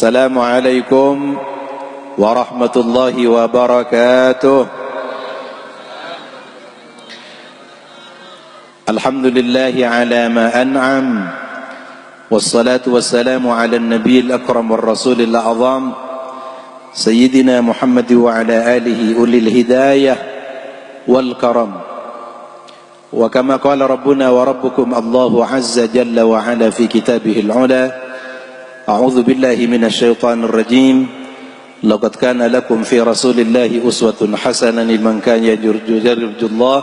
Assalamualaikum warahmatullahi wabarakatuh. Alhamdulillahi ala ma an'am. Wassalatu wassalamu ala nabiyil akram wal rasulil a'zam Sayyidina Muhammad wa ala alihi ulil hidayah wal karam. Wa kama qala rabbuna wa rabbukum Allahu azza jalla wa ala fi kitabihil ula. A'udzu billahi minasy syaithanir rajim. Laqad kana lakum fi Rasulillahi uswatun hasanah liman kana yarjullah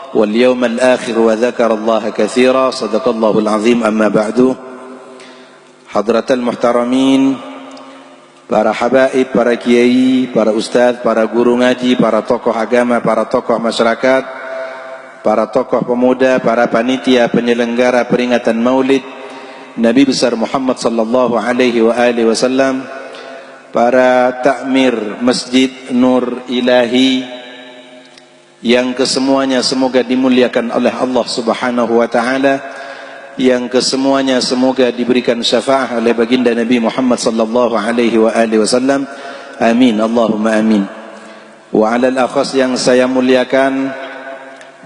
wal yawmal akhir wa dzakarallaha katsira. Shadaqallahul azim. Amma ba'du. Hadratal muhtaramin, para habaib, para kiai, para ustaz, para guru ngaji, para tokoh agama, para tokoh masyarakat, para tokoh pemuda, para panitia penyelenggara peringatan Maulid Nabi besar Muhammad sallallahu alaihi wa alihi wasallam, para takmir Masjid Nur Ilahi yang kesemuanya semoga dimuliakan oleh Allah Subhanahu wa taala, yang kesemuanya semoga diberikan syafaat oleh baginda Nabi Muhammad sallallahu alaihi wa alihi wasallam. Amin, Allahumma amin. Wa alal akhas yang saya muliakan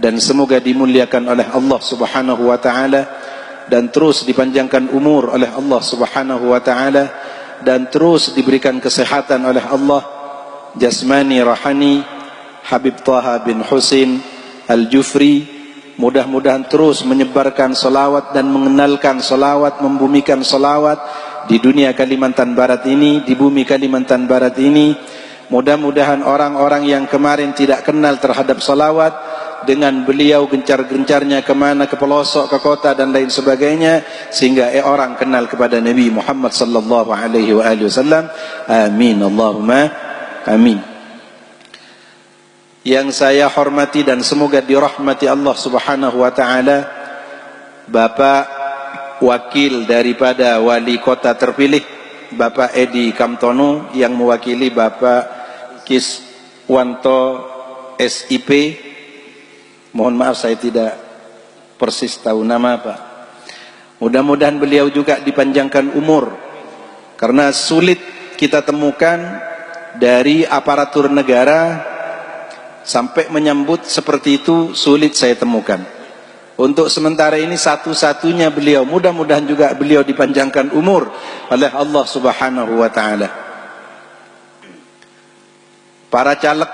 dan semoga dimuliakan oleh Allah Subhanahu wa taala dan terus dipanjangkan umur oleh Allah Subhanahu wa taala dan terus diberikan kesehatan oleh Allah jasmani rohani, Habib Thaha bin Husin Al-Jufri. Mudah-mudahan terus menyebarkan salawat dan mengenalkan salawat, membumikan salawat di dunia Kalimantan Barat ini, di bumi Kalimantan Barat ini. Mudah-mudahan orang-orang yang kemarin tidak kenal terhadap salawat, dengan beliau gencar-gencarnya kemana, ke pelosok, ke kota dan lain sebagainya, sehingga orang kenal kepada Nabi Muhammad sallallahu alaihi wasallam. Amin, Allahumma amin. Yang saya hormati dan semoga dirahmati Allah Subhanahu wa taala, Bapak wakil daripada wali kota terpilih, Bapak Edi Kamtono, yang mewakili Bapak Kiswanto SIP. Mohon maaf saya tidak persis tahu nama Pak. Mudah-mudahan beliau juga dipanjangkan umur, karena sulit kita temukan dari aparatur negara sampai menyambut seperti itu, sulit saya temukan. Untuk sementara ini satu-satunya beliau. Mudah-mudahan juga beliau dipanjangkan umur oleh Allah Subhanahu wa taala. Para caleg,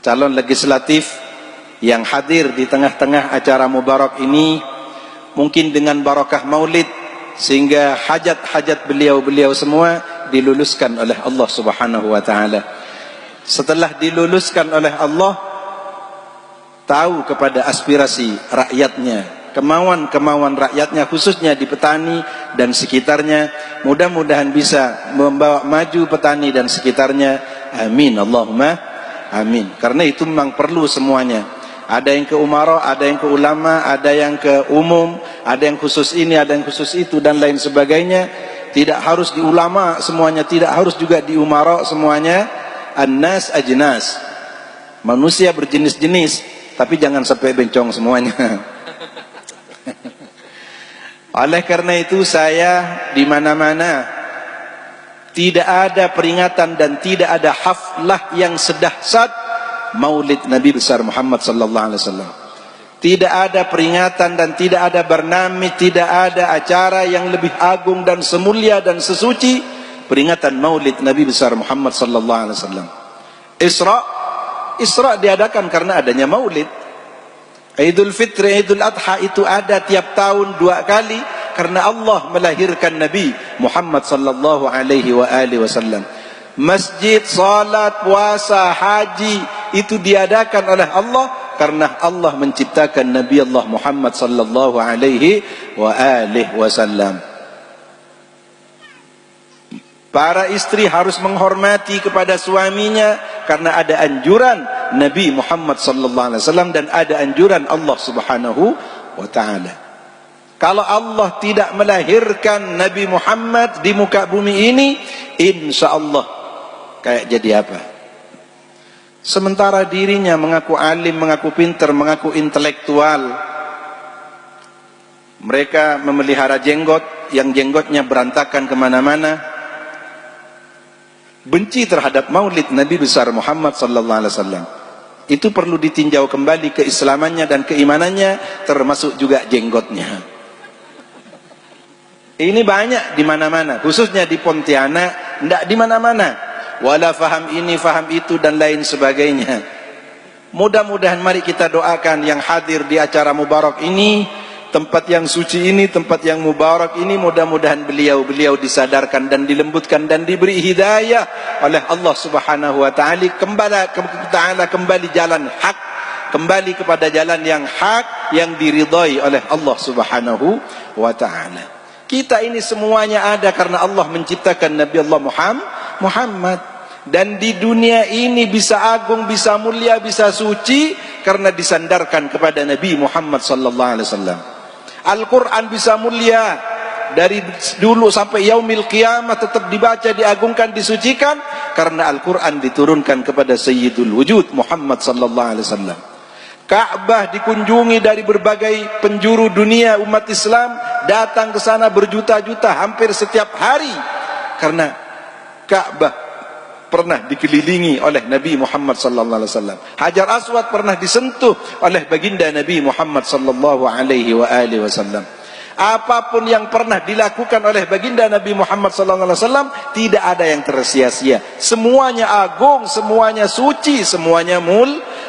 calon legislatif yang hadir di tengah-tengah acara mubarak ini, mungkin dengan barakah maulid, sehingga hajat-hajat beliau-beliau semua diluluskan oleh Allah Subhanahu wa taala. Setelah diluluskan oleh Allah, tahu kepada aspirasi rakyatnya, kemauan-kemauan rakyatnya, khususnya di petani dan sekitarnya. Mudah-mudahan bisa membawa maju petani dan sekitarnya. Amin, Allahumma amin. Karena itu memang perlu semuanya. Ada yang ke umara, ada yang ke ulama, ada yang ke umum, ada yang khusus ini, ada yang khusus itu dan lain sebagainya. Tidak harus di ulama semuanya, tidak harus juga di umara semuanya. An-nas ajnas, manusia berjenis-jenis, tapi jangan sampai bencong semuanya. Oleh karena itu saya di mana-mana, tidak ada peringatan dan tidak ada haflah yang sedahsyat Maulid Nabi besar Muhammad sallallahu alaihi wasallam. Tidak ada peringatan dan tidak ada barnamij, tidak ada acara yang lebih agung dan semulia dan sesuci peringatan Maulid Nabi besar Muhammad sallallahu alaihi wasallam. Isra diadakan karena adanya Maulid. Idul Fitri, Idul Adha itu ada tiap tahun 2 kali karena Allah melahirkan Nabi Muhammad sallallahu alaihi wasallam. Masjid, salat, puasa, haji itu diadakan oleh Allah karena Allah menciptakan Nabi Allah Muhammad sallallahu alaihi wasallam. Para istri harus menghormati kepada suaminya karena ada anjuran Nabi Muhammad sallallahu alaihi wasallam dan ada anjuran Allah Subhanahu wa taala. Kalau Allah tidak melahirkan Nabi Muhammad di muka bumi ini, insyaallah kayak jadi apa? Sementara dirinya mengaku alim, mengaku pintar, mengaku intelektual, Mereka memelihara jenggot, yang jenggotnya berantakan kemana-mana. Benci terhadap maulid Nabi besar Muhammad sallallahu alaihi wasallam. Itu perlu ditinjau kembali keislamannya dan keimanannya, termasuk juga jenggotnya. Ini banyak di mana-mana, khususnya di Pontianak, tidak di mana-mana. Wala faham ini, faham itu dan lain sebagainya. Mudah-mudahan mari kita doakan yang hadir di acara mubarak ini, tempat yang suci ini, tempat yang mubarak ini, mudah-mudahan beliau disadarkan dan dilembutkan dan diberi hidayah oleh Allah Subhanahu wa taala kembali jalan hak, kembali kepada jalan yang hak yang diridhai oleh Allah Subhanahu wa taala. Kita ini semuanya ada karena Allah menciptakan Nabi Allah Muhammad, dan di dunia ini bisa agung, bisa mulia, bisa suci karena disandarkan kepada Nabi Muhammad sallallahu alaihi wasallam. Al-Quran bisa mulia dari dulu sampai yaumil qiyamah, tetap dibaca, diagungkan, disucikan karena Al-Quran diturunkan kepada Sayyidul Wujud Muhammad sallallahu alaihi wasallam. Ka'bah dikunjungi dari berbagai penjuru dunia, umat Islam datang ke sana berjuta-juta hampir setiap hari karena Ka'bah pernah dikelilingi oleh Nabi Muhammad sallallahu alaihi wasallam. Hajar Aswad pernah disentuh oleh baginda Nabi Muhammad sallallahu alaihi wasallam. Apapun yang pernah dilakukan oleh baginda Nabi Muhammad sallallahu alaihi wasallam tidak ada yang tersia-sia. Semuanya agung, semuanya suci, semuanya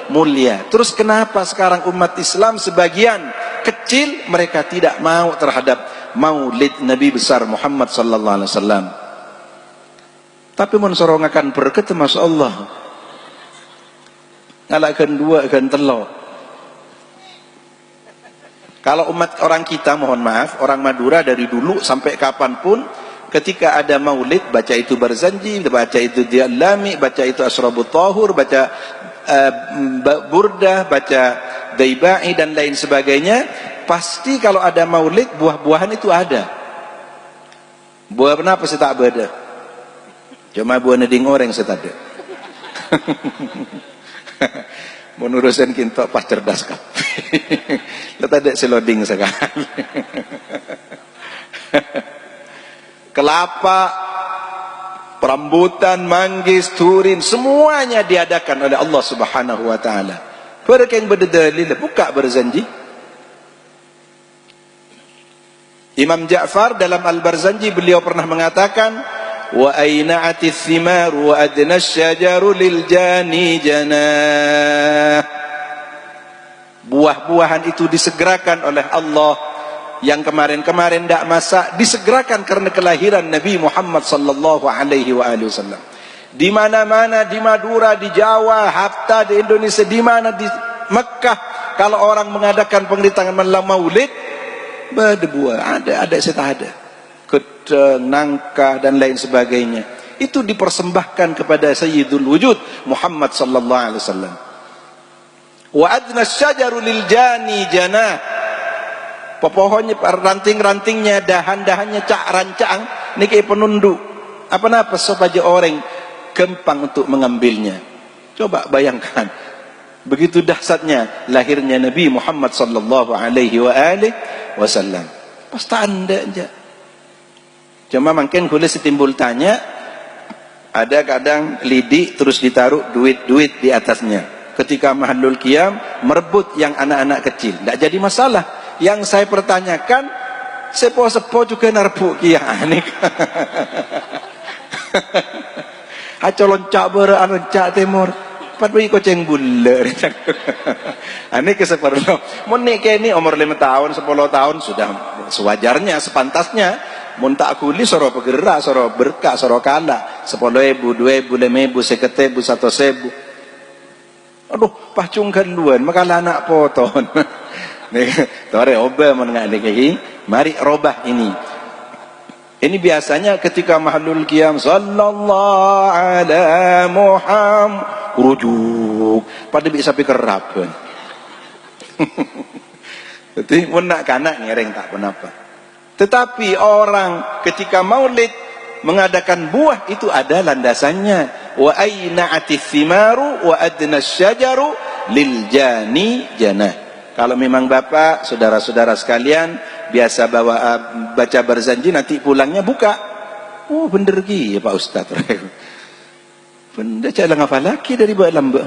mulia. Terus kenapa sekarang umat Islam sebagian kecil mereka tidak mau terhadap maulid Nabi besar Muhammad sallallahu alaihi wasallam? Tapi mun sorongakan berkat masya Allah, ngalakan dua akan telo. Kalau umat orang kita, mohon maaf, orang Madura dari dulu sampai kapanpun, ketika ada maulid, baca itu Barzanji, baca itu Dialami, baca itu Asrabut Tahur, baca Burdah, baca Daibai dan lain sebagainya, pasti kalau ada maulid buah-buahan itu ada. Buah kenapa sih tak ada? Cuma buah neding orang saya tak ada. Menurusan kinto pas cerdas kan. Letak ada seloding sekarang. Kelapa, rambutan, manggis, turin, semuanya diadakan oleh Allah Subhanahu wa taala. Mereka yang berdalil buka Barzanji. Imam Ja'far dalam Al-Barzanji beliau pernah mengatakan, wa aina'ati thimar wa adna asyajaru lil jani janah. Buah-buahan itu disegerakan oleh Allah. Yang kemarin-kemarin tidak masak disegerakan karena kelahiran Nabi Muhammad sallallahu alaihi wasallam. Di mana-mana, di Madura, di Jawa, hatta di Indonesia, di mana di Mekah, kalau orang mengadakan penghitanan malam maulid, berbuah ada saya ada. Kedeng, nangka dan lain sebagainya. Itu dipersembahkan kepada Sayyidul Wujud Muhammad sallallahu alaihi wasallam. Wa adna asyajaru lil jani janah. Pohonnya, ranting-rantingnya, dahan-dahannya, rancang niki penunduk. Apa-apa supaya orang gampang untuk mengambilnya. Coba bayangkan. Begitu dahsyatnya lahirnya Nabi Muhammad sallallahu alaihi wasallam. Pasti anda aja. Cuma mungkin kulis timbul tanya, ada kadang lidi terus ditaruh duit-duit di atasnya. Ketika mahallul qiyam merebut yang anak-anak kecil, tidak jadi masalah. Yang saya pertanyakan, sepo-sepo juga narbu qiyam. Aco loncak bera loncak timur. Pat bayi koceng bulle. Ini keseperlo. Menik ini umur 5 tahun, 10 tahun sudah sewajarnya, sepantasnya. Muntak kuli soro pegerak, soro berkah, soro kala. 10.000, 2.000, 5.000, 50.000, 1.000. Aduh, pacungkan luan, makalah anak poton. Tore oba menengah ini, mari robah ini. Ini biasanya ketika mahallul qiyam sallallahu ala Muhammad rujuk pada bisa pikerap kan. Jadi menak kanak ngereng tak kenapa. Tetapi orang ketika maulid mengadakan buah itu ada landasannya. Wa aina'atis thimaru wa adna syajaru lil jani janah. Kalau memang Bapak, saudara-saudara sekalian biasa baca Barzanji, nanti pulangnya buka. Oh bener ya Pak Ustadz. Benda cak lang apa lagi dari buat lambak.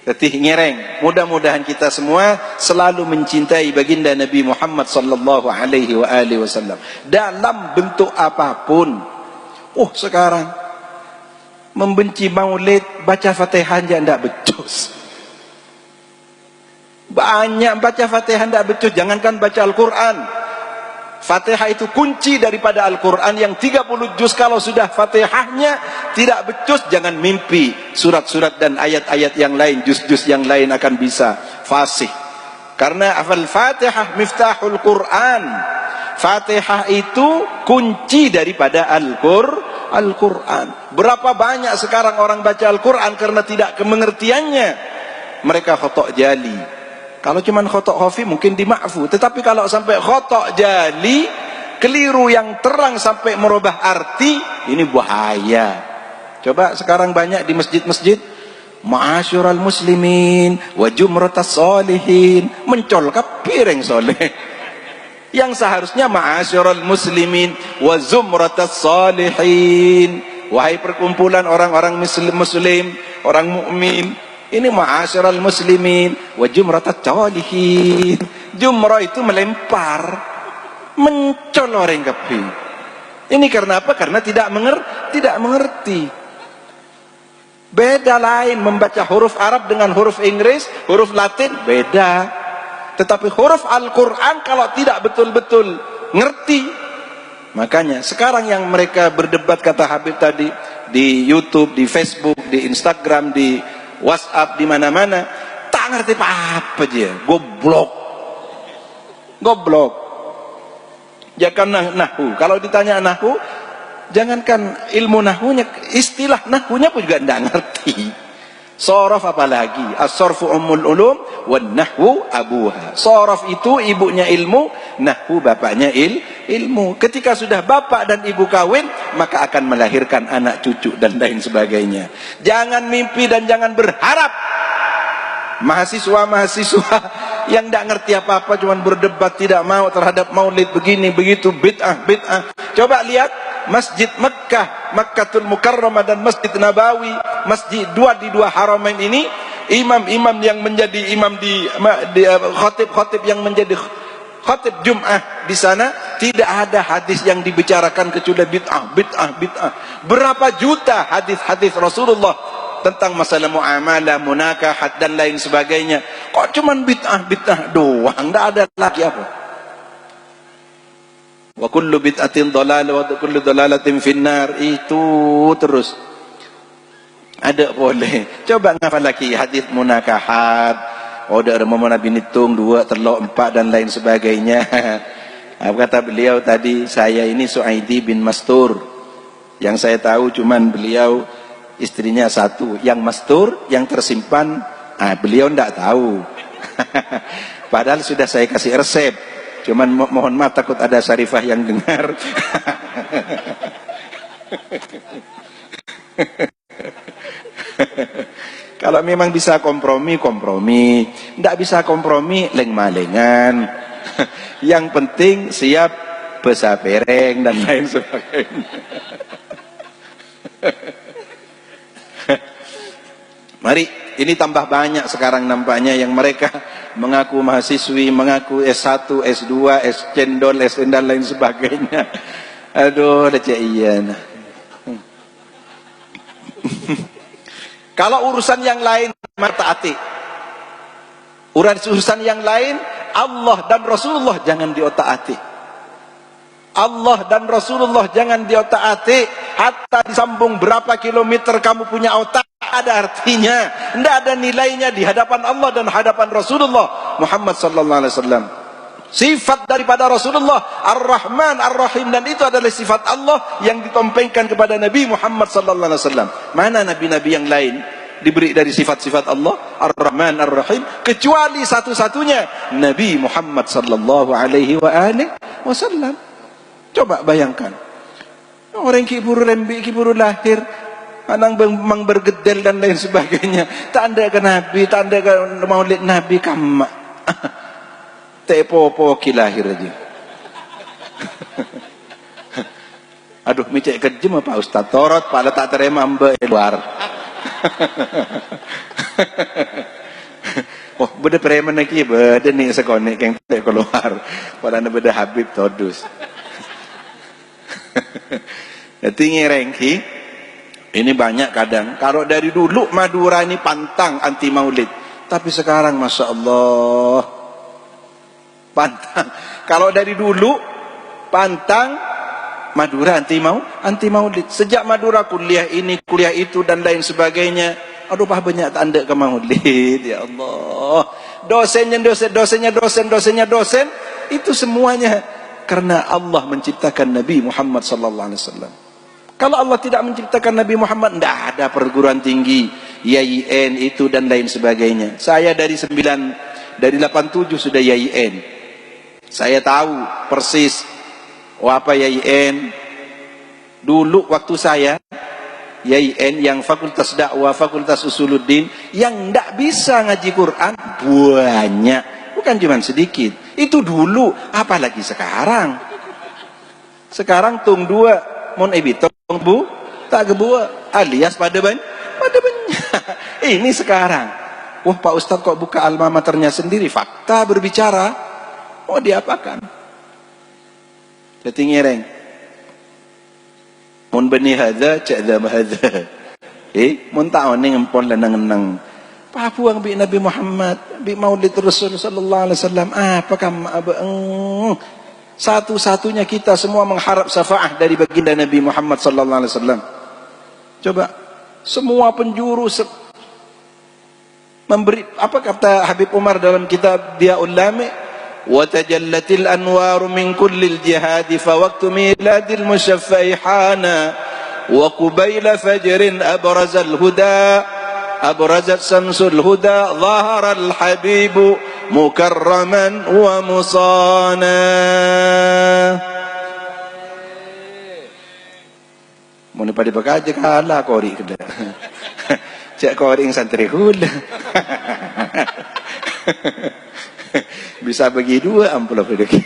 Tetih ngereng. Mudah-mudahan kita semua selalu mencintai baginda Nabi Muhammad sallallahu alaihi wasallam dalam bentuk apapun. Sekarang membenci maulid, baca Fatihah aja ndak becus. Banyak baca Fatihah ndak becus, jangankan baca Al-Qur'an. Fatihah itu kunci daripada Al-Quran yang 30 juz. Kalau sudah Fatihahnya tidak becus, jangan mimpi surat-surat dan ayat-ayat yang lain, juz-juz yang lain akan bisa fasih. Karena Al-Fatihah miftahul Quran. Fatihah itu kunci daripada Al-Quran. Berapa banyak sekarang orang baca Al-Quran karena tidak kemengertiannya, mereka khotok jali. Kalau cuma khotok khafi mungkin dima'fu, tetapi kalau sampai khotok jali, keliru yang terang sampai merubah arti, ini bahaya. Coba sekarang banyak di masjid-masjid, ma'asyiral muslimin wa jumratas solihin, mencolkap piring soleh. Yang seharusnya ma'asyiral muslimin wa zumratas solihin, wahai perkumpulan orang-orang muslim, orang mukmin. Ini ma'asyiral muslimin wa jumratat solihin. Jumrah itu melempar, mencol orang kafir. Ini karena apa? Karena tidak mengerti. Beda lain membaca huruf Arab dengan huruf Inggris, huruf Latin beda. Tetapi huruf Al-Quran kalau tidak betul-betul ngerti, makanya sekarang yang mereka berdebat kata Habib tadi di YouTube, di Facebook, di Instagram, di WhatsApp, di mana-mana, tak ngerti apa dia, goblok. Jangan nahwu. Kalau ditanya nahwu, jangankan ilmu nahwunya, istilah nahwunya pun juga tidak ngerti. Sorof apalagi, as-sorfu ummul ulum, wan nahwu abuha. Sorof itu ibunya ilmu, nahwu bapaknya ilmu. Ketika sudah bapak dan ibu kawin, maka akan melahirkan anak cucu dan lain sebagainya. Jangan mimpi dan jangan berharap mahasiswa yang tidak ngerti apa-apa, cuma berdebat tidak mau terhadap maulid begini begitu, bid'ah. Coba lihat Masjid Mekkah, Makkatul Mukarramah dan Masjid Nabawi, masjid di dua haramain ini, imam-imam yang menjadi imam di khatib yang menjadi khatib Jum'ah di sana, tidak ada hadis yang dibicarakan kecuali bid'ah. Berapa juta hadis-hadis Rasulullah tentang masalah muamalah, munakahat dan lain sebagainya. Kok cuman bid'ah doang, enggak ada lagi apa? Wa kullu bid'atin dhalalah wa kullu dhalalatin finnar. Itu terus ada boleh. Coba ngafal lagi hadis munakahat, order memona binitung 2 3 4 dan lain sebagainya. Kata beliau tadi, saya ini Suaidi bin Mastur. Yang saya tahu cuman beliau istrinya 1, yang mastur, yang tersimpan, beliau tidak tahu. Padahal sudah saya kasih resep, cuman mohon maaf takut ada Syarifah yang dengar. Kalau memang bisa kompromi, tidak bisa kompromi, leng-malengan. Yang penting siap besapereng dan lain sebagainya. Mari, ini tambah banyak sekarang nampaknya yang mereka mengaku mahasiswi, mengaku S1, S2, S cendol, S dan lain sebagainya. Aduh, leceh iya. Kalau urusan yang lain taati. Urusan yang lain Allah dan Rasulullah jangan diotak-atik. Allah dan Rasulullah jangan diotak-atik. Hatta disambung berapa kilometer kamu punya otak, ada artinya, tidak ada nilainya di hadapan Allah dan hadapan Rasulullah Muhammad sallallahu alaihi wasallam. Sifat daripada Rasulullah Ar-Rahman Ar-Rahim, dan itu adalah sifat Allah yang ditompengkan kepada Nabi Muhammad sallallahu alaihi wasallam. Mana nabi-nabi yang lain diberi dari sifat-sifat Allah Ar-Rahman Ar-Rahim kecuali satu-satunya Nabi Muhammad sallallahu alaihi wasallam. Coba bayangkan, orang kiburu lembi, kiburu lahir, Anang memang bergedel dan lain sebagainya. Tak ada ke Nabi, tak ada ke maulid Nabi kamak. Tepo-po kilahir aja. Aduh, micek kejem apa Ustaz? Torot pada tak terima mbak luar. Oh, beda preman lagi, beda nih sekonek yang tak keluar. Padahal beda Habib todus. Tinggi rengki. Ini banyak kadang. Kalau dari dulu Madura ini pantang anti maulid. Tapi sekarang Masya Allah. Pantang. Kalau dari dulu pantang Madura anti maulid. Sejak Madura kuliah ini, kuliah itu dan lain sebagainya. Aduh banyak tanda ke maulid. Ya Allah. Dosennya dosen. Itu semuanya. Karena Allah menciptakan Nabi Muhammad sallallahu alaihi wasallam. Kalau Allah tidak menciptakan Nabi Muhammad, tidak ada perguruan tinggi, YIN itu dan lain sebagainya. Saya dari 87 sudah YIN. Saya tahu persis apa YIN. Dulu waktu saya YIN yang Fakultas Dakwah, Fakultas Usuluddin, yang tidak bisa ngaji Quran banyak, bukan cuma sedikit. Itu dulu, apalagi sekarang. Sekarang tung dua mon ebitong bu tak gebua alias pada banyak. Ini sekarang. Wah Pak Ustadz kok buka alma maternya sendiri, fakta berbicara. Mau diapakan? Jadi ngereng. Mon benih hadza ca'dha mahadza. Mon ta'on ngempon lanang-nang. Papuang bi Nabi Muhammad, bi Maulid Rasul sallallahu alaihi wasallam. Apakah satu-satunya kita semua mengharap syafaat dari baginda Nabi Muhammad sallallahu alaihi wasallam. Coba semua penjuru memberi apa kata Habib Umar dalam kitab Diyaul Lami, wa tajallatil anwaru min kullil jihad fa waqtu miladil musyaffa'i hana wa qubayla fajrin abrazal huda abrazat samsul huda zaharal habibu mukarraman wa musana. Mau pada bakaja kalah kori kena. Cak kori yang santri hula. Bisa bagi dua amplop lagi.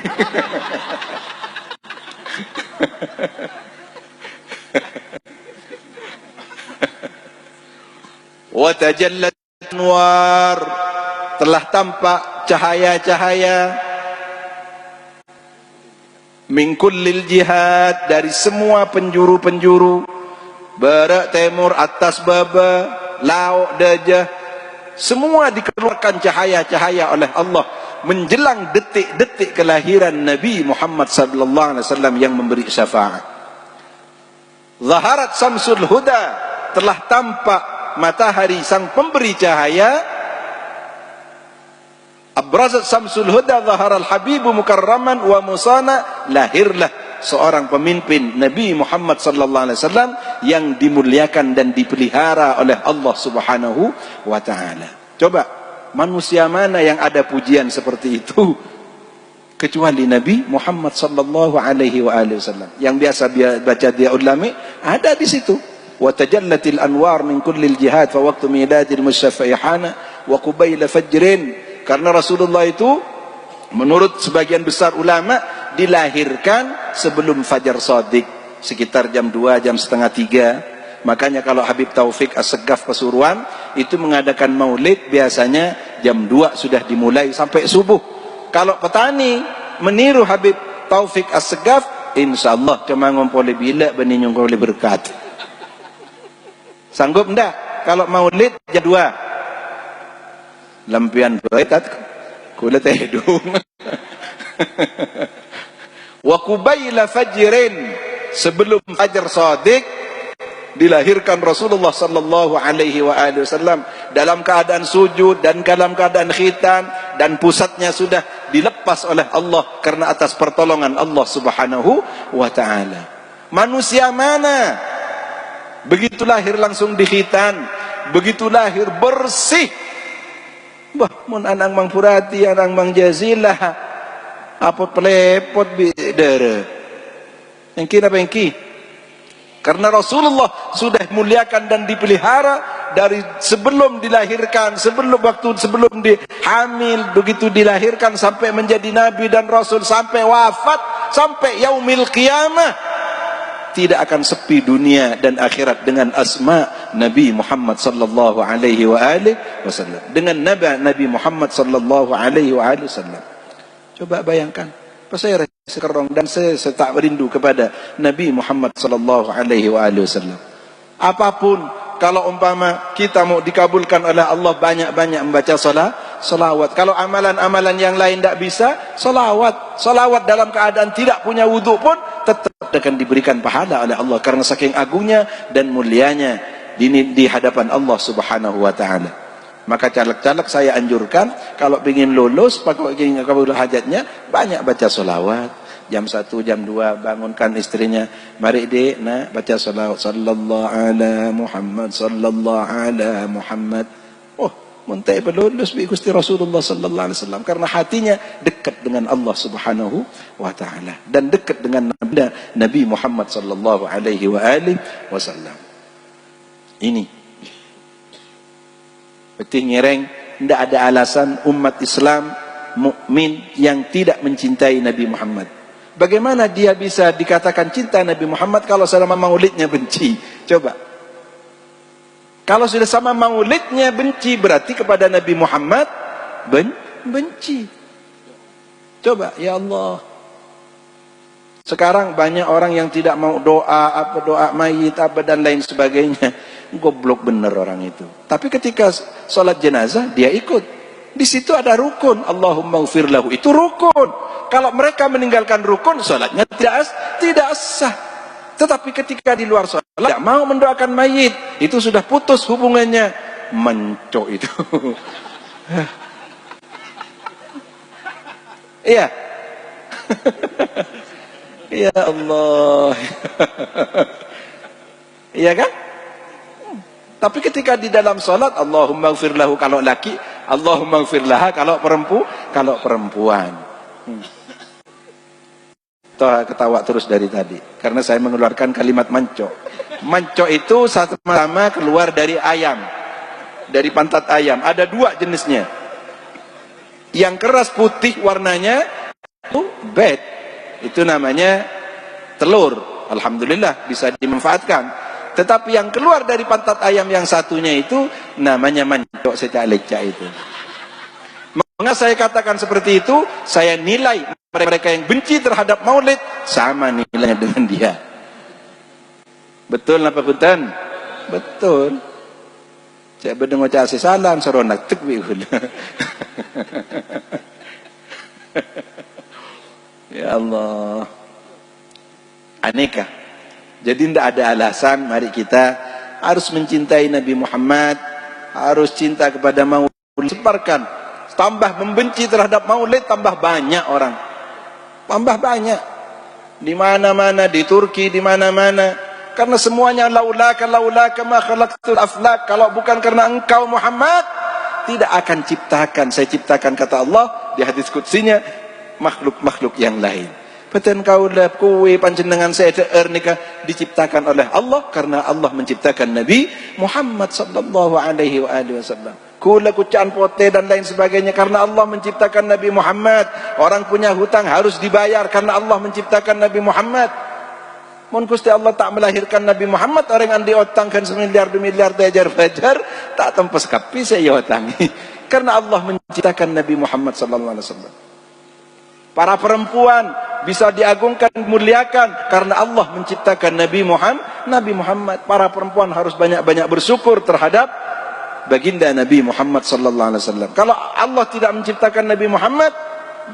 Wa tajallat anwar, telah tampak cahaya-cahaya min kullil jihad, dari semua penjuru-penjuru, barat, timur, atas, baba, laut, dajah, semua dikeluarkan cahaya-cahaya oleh Allah menjelang detik-detik kelahiran Nabi Muhammad sallallahu alaihi wasallam yang memberi syafaat. Zaharat samsul huda, telah tampak matahari sang pemberi cahaya. Abrazat samsul huda zaharal habibu mukarraman wa musana, lahirlah seorang pemimpin Nabi Muhammad sallallahu alaihi wasallam yang dimuliakan dan dipelihara oleh Allah Subhanahu wa taala. Coba manusia mana yang ada pujian seperti itu kecuali Nabi Muhammad sallallahu alaihi wasallam. Yang biasa baca dia ulami ada di situ. Wa tajallatil anwar min kullil jihad fa waqtu miladil musyaffaihana wa qubayla fajrin. Karena Rasulullah itu menurut sebagian besar ulama dilahirkan sebelum fajar shadiq, sekitar jam 2, jam setengah 3. Makanya kalau Habib Taufik As-Segaf Pasuruan itu mengadakan maulid biasanya jam 2 sudah dimulai sampai subuh. Kalau petani meniru Habib Taufik As-Segaf, insyaallah cuma ngompoli bila beninyong boleh berkat. Sanggup enggak kalau maulid jam 2? Lampian baitat kula tehedung. Wa qubayla fajrin, sebelum fajar shadiq dilahirkan Rasulullah sallallahu alaihi wasallam dalam keadaan sujud dan dalam keadaan khitan, dan pusatnya sudah dilepas oleh Allah karena atas pertolongan Allah Subhanahu wa taala. Manusia mana begitu lahir langsung dikhitan, begitu lahir bersih. Bah, mun anang mang purati, anang mang jazilah, apot pelepot bidere. Engki apa engki? Karena Rasulullah sudah muliakan dan dipelihara dari sebelum dilahirkan, sebelum dihamil, begitu dilahirkan sampai menjadi nabi dan rasul, sampai wafat, sampai yaumil qiyamah. Tidak akan sepi dunia dan akhirat dengan asma Nabi Muhammad sallallahu alaihi wasallam, dengan Nabi Muhammad sallallahu alaihi wasallam. Coba bayangkan, saya sekarang dan saya tak rindu kepada Nabi Muhammad sallallahu alaihi wasallam. Apapun, kalau umpama kita mau dikabulkan oleh Allah, banyak-banyak membaca salawat. Kalau amalan-amalan yang lain tidak bisa, salawat dalam keadaan tidak punya wudhu pun tetap akan diberikan pahala oleh Allah, karena saking agungnya dan mulianya di hadapan Allah subhanahu wa ta'ala. Maka caleg-caleg saya anjurkan, kalau ingin lulus, kalau ingin kabul hajatnya, banyak baca salawat. Jam 1, jam 2 bangunkan istrinya, mari dek nak baca salawat, sallallahu ala Muhammad, sallallahu ala Muhammad. Oh, muntai pelulus bi Gusti Rasulullah sallallahu alaihi wasallam, karena hatinya dekat dengan Allah subhanahu wa ta'ala dan dekat dengan Nabi Muhammad sallallahu alaihi wasallam. Ini penting nyereng, tidak ada alasan umat Islam mukmin yang tidak mencintai Nabi Muhammad. Bagaimana dia bisa dikatakan cinta Nabi Muhammad kalau selama maulidnya benci? Coba. Kalau sudah sama maulidnya benci, berarti kepada Nabi Muhammad benci. Coba, ya Allah. Sekarang banyak orang yang tidak mau doa mayit dan lain sebagainya. Goblok bener orang itu. Tapi ketika sholat jenazah dia ikut. Di situ ada rukun, Allahumma ighfir lahu, itu rukun. Kalau mereka meninggalkan rukun, sholatnya tidak sah. Tetapi ketika di luar sholat tidak mau mendoakan mayit, itu sudah putus hubungannya. Mencok itu. Iya. Ya Allah. Iya kan? Tapi ketika di dalam sholat, Allahumma ighfir lahu kalau laki, Allahumma ighfir laha kalau perempuan. Ketawa terus dari tadi karena saya mengeluarkan kalimat manco. Manco itu sama keluar dari ayam, dari pantat ayam. Ada dua jenisnya. Yang keras putih warnanya itu bed, itu namanya telur. Alhamdulillah bisa dimanfaatkan. Tetapi yang keluar dari pantat ayam yang satunya itu namanya manco, secak-lecak itu. Mengapa saya katakan seperti itu? Saya nilai mereka yang benci terhadap maulid sama nilainya dengan dia. Betul apa bukan? Betul. Saya berdengar cak salam seronak tekbihul. Ya Allah. Aneka. Jadi tidak ada alasan mari kita harus mencintai Nabi Muhammad, harus cinta kepada maulid, sebarkan. Tambah membenci terhadap maulid, tambah banyak orang. Tambah banyak. Di mana-mana, di Turki, di mana-mana. Karena semuanya laulaka ma khalaqtul aflak. Kalau bukan karena engkau Muhammad, tidak akan ciptakan. Saya ciptakan, kata Allah di hadis qudsinya, makhluk-makhluk yang lain. Peten kau lah kue panjenengan saya nikah diciptakan oleh Allah karena Allah menciptakan Nabi Muhammad sallallahu alaihi wasallam. Kula kucaan pote dan lain sebagainya karena Allah menciptakan Nabi Muhammad. Orang punya hutang harus dibayar karena Allah menciptakan Nabi Muhammad. Mun Gusti Allah tak melahirkan Nabi Muhammad, orang yang diotangkan semiliar dajar fajar tak tempas kapi saya otangi. Karena Allah menciptakan Nabi Muhammad sallallahu alaihi wasallam. Para perempuan bisa diagungkan, dimuliakan karena Allah menciptakan Nabi Muhammad. Para perempuan harus banyak-banyak bersyukur terhadap baginda Nabi Muhammad sallallahu alaihi wasallam. Kalau Allah tidak menciptakan Nabi Muhammad,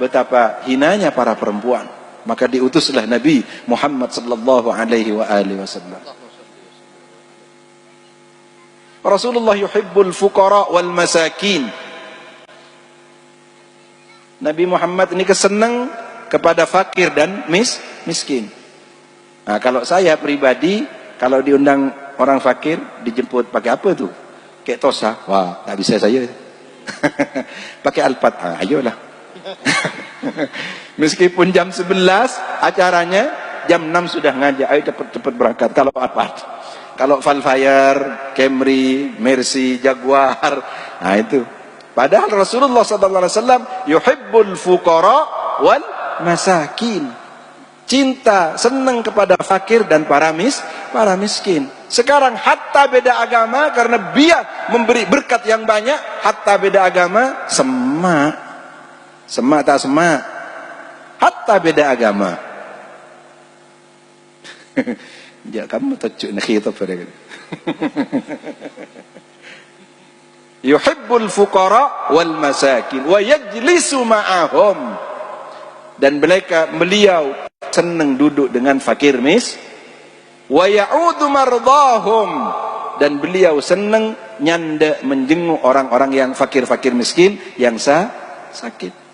betapa hinanya para perempuan. Maka diutuslah Nabi Muhammad sallallahu alaihi wasallam. Rasulullah yuhibbul fuqara wal masakin. Nabi Muhammad ini kesenang kepada fakir dan miskin. Nah, kalau saya pribadi, kalau diundang orang fakir, dijemput pakai apa tuh? Kayak tosa. Wah, tak bisa saya. Pakai Alphard. Ayolah. Meskipun jam 11 acaranya, jam 6 sudah ngajak, ayo cepat-cepat berangkat. Kalau apa? Kalau Valfire, Camry, Mercy, Jaguar, nah itu. Padahal Rasulullah SAW yuhibbul fuqara wal masakin. Cinta, senang kepada fakir dan para miskin. Sekarang hatta beda agama, karena dia memberi berkat yang banyak, hatta beda agama, semak tak semak, hatta beda agama. Ya kamu tajuk nak khitab pada yuhibbul fuqara wal masakin wa yajlisu ma'ahum, dan beliau senang duduk dengan fakir wa ya'udu mardahum, dan beliau senang nyanda menjenguk orang-orang yang fakir-fakir miskin yang sakit.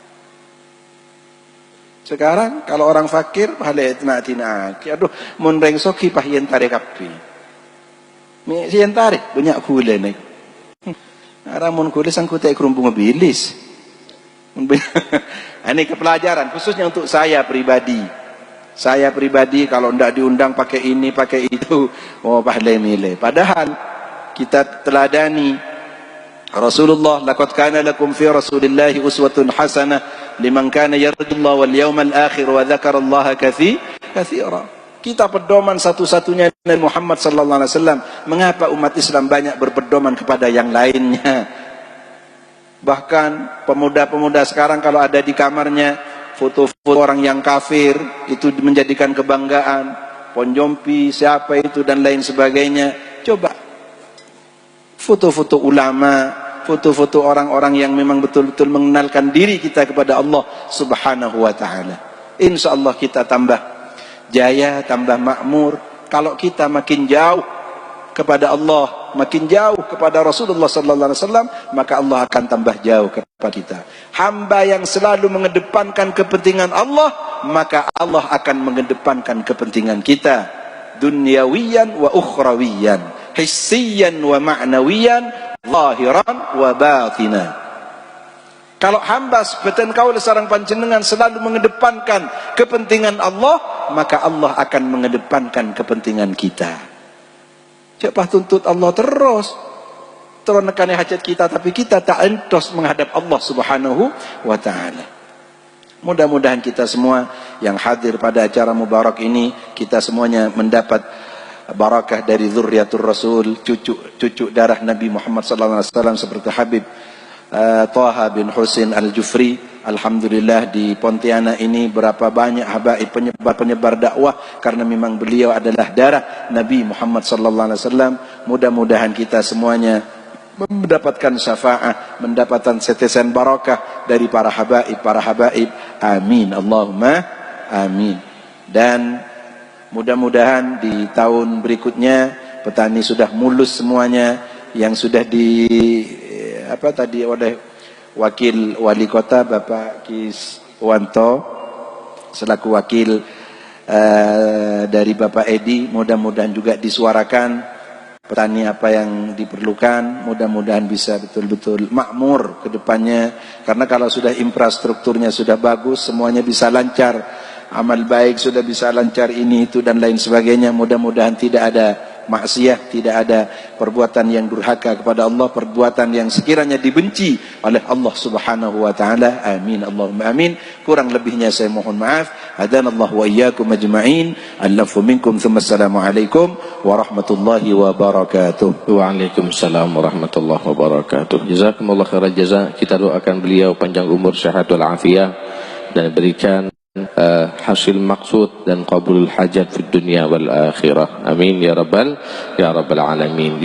Sekarang kalau orang fakir pahala tina aduh mun reng soki pah yen tarik kapi. Mi yen tarik banyak gula nih. Ara mun gula sangku tak kerumpung bilis. Ini kepelajaran khususnya untuk saya pribadi. Saya pribadi kalau ndak diundang pakai ini, pakai itu, oh pahala milih. Padahal kita teladani Rasulullah, laqad kana lakum fi Rasulillahi uswatun hasanah liman kana yarjullaha wal yawmal akhir wa dzakarallaha katsira. Kita pedoman satu-satunya Nabi Muhammad sallallahu alaihi wasallam. Mengapa umat Islam banyak berpedoman kepada yang lainnya? Bahkan pemuda-pemuda sekarang kalau ada di kamarnya foto-foto orang yang kafir, itu menjadikan kebanggaan. Ponjompi siapa itu dan lain sebagainya. Coba foto-foto ulama, foto-foto orang-orang yang memang betul-betul mengenalkan diri kita kepada Allah Subhanahu wa ta'ala. Insya Allah kita tambah jaya, tambah makmur. Kalau kita makin jauh kepada Allah, makin jauh kepada Rasulullah sallallahu alaihi wasallam, maka Allah akan tambah jauh kepada kita. Hamba yang selalu mengedepankan kepentingan Allah, maka Allah akan mengedepankan kepentingan kita, dunyawiyan wa ukhrawiyan, hissiyan wa ma'nawiyan, zahiran wa batina. Kalau hamba seperti kau sareng panjenengan selalu mengedepankan kepentingan Allah, maka Allah akan mengedepankan kepentingan kita. Cepat tuntut Allah terus nekani hajat kita, tapi kita tak entos menghadap Allah Subhanahu wa ta'ala. Mudah-mudahan kita semua yang hadir pada acara mubarak ini, kita semuanya mendapat barakah dari zurriyatur Rasul, cucu darah Nabi Muhammad sallallahu alaihi wasallam, seperti Habib Thaha bin Husin Al-Jufri. Alhamdulillah di Pontianak ini berapa banyak habaib penyebar dakwah, karena memang beliau adalah darah Nabi Muhammad sallallahu alaihi wasallam. Mudah-mudahan kita semuanya mendapatkan syafaat, mendapatkan setesan barakah dari para habaib. Amin, Allahumma amin. Dan mudah-mudahan di tahun berikutnya petani sudah mulus semuanya, yang sudah oleh Wakil Wali Kota Bapak Kiswanto selaku wakil dari Bapak Edi, mudah-mudahan juga disuarakan petani apa yang diperlukan, mudah-mudahan bisa betul-betul makmur ke depannya, karena kalau sudah infrastrukturnya sudah bagus, semuanya bisa lancar, amal baik sudah bisa lancar, ini itu dan lain sebagainya. Mudah-mudahan tidak ada maksiat, tidak ada perbuatan yang durhaka kepada Allah, perbuatan yang sekiranya dibenci oleh Allah Subhanahu wa taala. Amin, Allahumma amin. Kurang lebihnya saya mohon maaf. Hadanallahu wa iyyakum ajma'in. Allafu minkum, thumma assalamu alaikum warahmatullahi wabarakatuh. Waalaikumsalam warahmatullahi wabarakatuh. Jazakumullah khairan jazaa. Kita doakan beliau panjang umur, sehat wal afiyah, dan berikan hasil maksud dan qabulul hajat di dunia wal akhirah. Amin ya rabbal alamin.